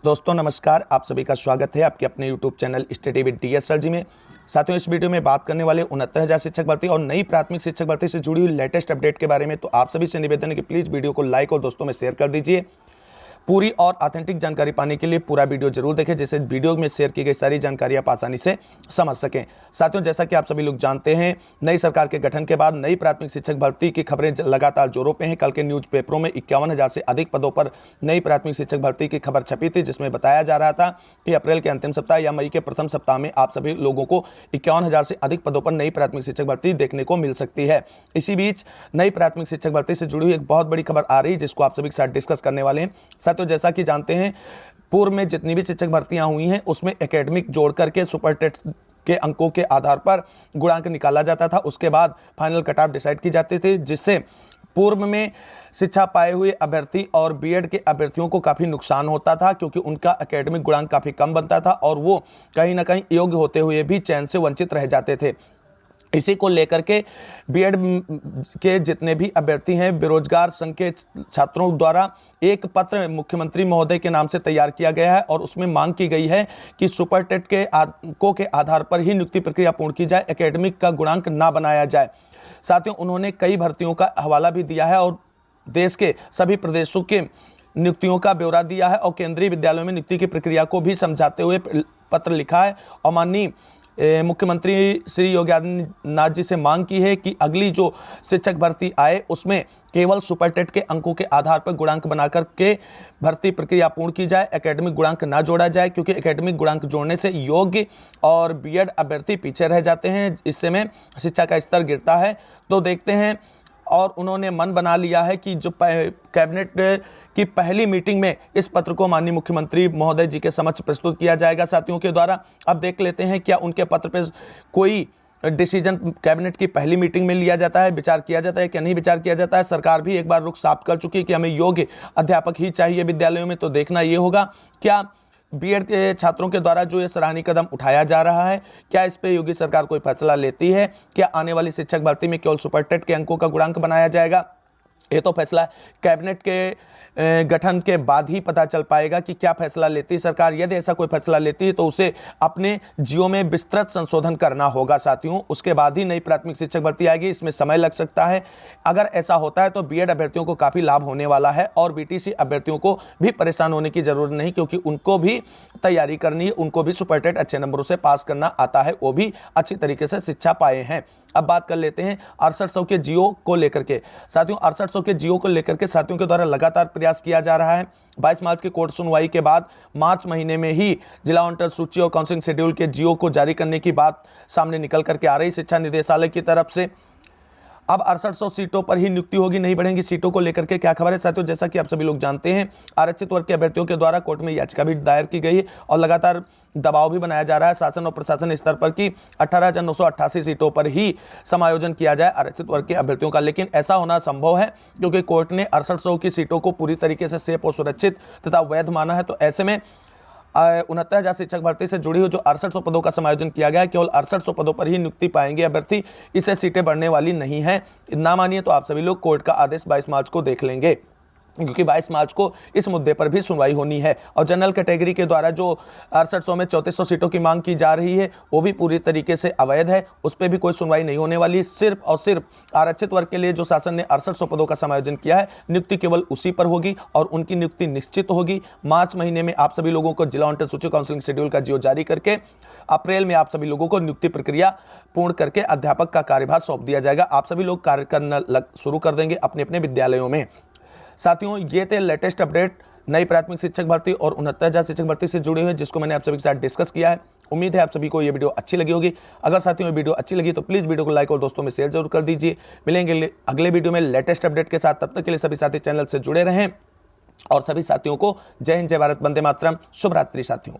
दोस्तों नमस्कार, आप सभी का स्वागत है आपके अपने YouTube channel study with DS sir ji में। साथियों, इस वीडियो में बात करने वाले 69,000 शिक्षक भर्ती और नई प्राथमिक शिक्षक भर्ती से जुड़ी हुई लेटेस्ट अपडेट के बारे में। तो आप सभी से निवेदन है कि प्लीज़ वीडियो को लाइक और दोस्तों में शेयर कर दीजिए। पूरी और ऑथेंटिक जानकारी पाने के लिए पूरा वीडियो जरूर देखें, जिससे वीडियो में शेयर की गई सारी जानकारी आप आसानी से समझ सकें। साथियों, जैसा कि आप सभी लोग जानते हैं, नई सरकार के गठन के बाद नई प्राथमिक शिक्षक भर्ती की खबरें लगातार जोरों पे हैं। कल के न्यूज़पेपरों में 51,000 से अधिक पदों पर नई प्राथमिक शिक्षक भर्ती की खबर छपी थी, जिसमें बताया जा रहा था कि अप्रैल के अंतिम सप्ताह या मई के प्रथम सप्ताह में आप सभी लोगों को 51,000 से अधिक पदों पर नई प्राथमिक शिक्षक भर्ती देखने को मिल सकती है। इसी बीच नई प्राथमिक शिक्षक भर्ती से जुड़ी हुई एक बहुत बड़ी खबर आ रही है, जिसको आप सभी के साथ डिस्कस करने वाले हैं। साथियों, जैसा कि जानते हैं, पूर्व में जितनी भी शिक्षक भर्तियां हुई हैं उसमें एकेडमिक जोड़ करके सुपर टेस्ट के अंकों के आधार पर गुणांक निकाला जाता था। उसके बाद फाइनल कट ऑफ डिसाइड की जाती थी, जिससे पूर्व में शिक्षा पाए हुए अभ्यर्थी और बीएड के अभ्यर्थियों को काफ़ी नुकसान होता था, क्योंकि उनका एकेडमिक गुणांक काफ़ी कम बनता था और वो कहीं ना कहीं योग्य होते हुए भी चयन से वंचित रह जाते थे। इसी को लेकर के बीएड के जितने भी अभ्यर्थी हैं, बेरोजगार संघ के छात्रों द्वारा एक पत्र मुख्यमंत्री महोदय के नाम से तैयार किया गया है और उसमें मांग की गई है कि सुपर टेट के अंकों के आधार पर ही नियुक्ति प्रक्रिया पूर्ण की जाए, एकेडमिक का गुणांक ना बनाया जाए। साथियों, उन्होंने कई भर्तियों का हवाला भी दिया है और देश के सभी प्रदेशों के नियुक्तियों का ब्यौरा दिया है और केंद्रीय विद्यालयों में नियुक्ति की प्रक्रिया को भी समझाते हुए पत्र लिखा है और माननीय मुख्यमंत्री श्री योगी आदित्यनाथ जी से मांग की है कि अगली जो शिक्षक भर्ती आए उसमें केवल सुपर टेट के अंकों के आधार पर गुणांक बनाकर के भर्ती प्रक्रिया पूर्ण की जाए, एकेडमिक गुणांक ना जोड़ा जाए, क्योंकि एकेडमिक गुणांक जोड़ने से योग्य और बीएड अभ्यर्थी पीछे रह जाते हैं, इससे में शिक्षा का स्तर गिरता है। तो देखते हैं, और उन्होंने मन बना लिया है कि जो कैबिनेट की पहली मीटिंग में इस पत्र को माननीय मुख्यमंत्री महोदय जी के समक्ष प्रस्तुत किया जाएगा साथियों के द्वारा। अब देख लेते हैं क्या उनके पत्र पर कोई डिसीजन कैबिनेट की पहली मीटिंग में लिया जाता है, विचार किया जाता है क्या नहीं विचार किया जाता है। सरकार भी एक बार रुख साफ कर चुकी है कि हमें योग्य अध्यापक ही चाहिए विद्यालयों में। तो देखना ये होगा क्या बीएड के छात्रों के द्वारा जो ये सराहनीय कदम उठाया जा रहा है, क्या इस पे योगी सरकार कोई फैसला लेती है। क्या आने वाली शिक्षक भर्ती में केवल सुपर टेट के अंकों का गुणांक बनाया जाएगा, ये तो फैसला कैबिनेट के गठन के बाद ही पता चल पाएगा कि क्या फैसला लेती है सरकार। यदि ऐसा कोई फैसला लेती है तो उसे अपने जियो में विस्तृत संशोधन करना होगा साथियों, उसके बाद ही नई प्राथमिक शिक्षक भर्ती आएगी। इसमें समय लग सकता है। अगर ऐसा होता है तो बीएड अभ्यर्थियों को काफ़ी लाभ होने वाला है और बीटीसी अभ्यर्थियों को भी परेशान होने की जरूरत नहीं, क्योंकि उनको भी तैयारी करनी है, उनको भी सुपर टेट अच्छे नंबरों से पास करना आता है, वो भी अच्छी तरीके से शिक्षा पाए हैं। अब बात कर लेते हैं 6800 के जियो को लेकर के। साथियों, 6800 के जियो को लेकर के साथियों के द्वारा लगातार प्रयास किया जा रहा है। 22 मार्च की कोर्ट सुनवाई के बाद मार्च महीने में ही जिला अंतर सूची और काउंसलिंग शेड्यूल के जियो को जारी करने की बात सामने निकल करके आ रही शिक्षा निदेशालय की तरफ से। अब 6800 सीटों पर ही नियुक्ति होगी, नहीं बढ़ेंगी सीटों को लेकर के क्या खबर है साथियों। जैसा कि आप सभी लोग जानते हैं, आरक्षित वर्ग के अभ्यर्थियों के द्वारा कोर्ट में याचिका भी दायर की गई है और लगातार दबाव भी बनाया जा रहा है शासन और प्रशासन स्तर पर कि 18,988 सीटों पर ही समायोजन किया जाए आरक्षित वर्ग के अभ्यर्थियों का। लेकिन ऐसा होना संभव है क्योंकि कोर्ट ने 6800 की सीटों को पूरी तरीके से सेफ और सुरक्षित तथा वैध माना है। तो ऐसे में 69,000 शिक्षक भर्ती से जुड़ी हुई जो 6800 पदों का समायोजन किया गया है, केवल 6800 पदों पर ही नियुक्ति पाएंगे अभ्यर्थी, इससे सीटें बढ़ने वाली नहीं है। ना मानिए तो आप सभी लोग कोर्ट का आदेश 22 मार्च को देख लेंगे, क्योंकि 22 मार्च को इस मुद्दे पर भी सुनवाई होनी है। और जनरल कैटेगरी के द्वारा जो 6800 में 3400 सीटों की मांग की जा रही है वो भी पूरी तरीके से अवैध है, उस पर भी कोई सुनवाई नहीं होने वाली। सिर्फ और सिर्फ आरक्षित वर्ग के लिए जो शासन ने 6800 पदों का समायोजन किया है, नियुक्ति केवल उसी पर होगी और उनकी नियुक्ति निश्चित होगी। मार्च महीने में आप सभी लोगों को जिला अंतर सूची काउंसलिंग शेड्यूल का जियो जारी करके अप्रैल में आप सभी लोगों को नियुक्ति प्रक्रिया पूर्ण करके अध्यापक का कार्यभार सौंप दिया जाएगा। आप सभी लोग कार्य करना शुरू कर देंगे अपने अपने विद्यालयों में। साथियों, ये थे लेटेस्ट अपडेट नई प्राथमिक शिक्षक भर्ती और 69,000 शिक्षक भर्ती से जुड़े हुए, जिसको मैंने आप सभी के साथ डिस्कस किया है। उम्मीद है आप सभी को ये वीडियो अच्छी लगी होगी। अगर साथियों ये वीडियो अच्छी लगी तो प्लीज़ वीडियो को लाइक और दोस्तों में शेयर जरूर कर दीजिए। मिलेंगे अगले वीडियो में लेटेस्ट अपडेट के साथ, तब तक के लिए सभी साथी चैनल से जुड़े रहें और सभी साथियों को जय हिंद, जय भारत, वंदे मातरम, शुभ रात्रि साथियों।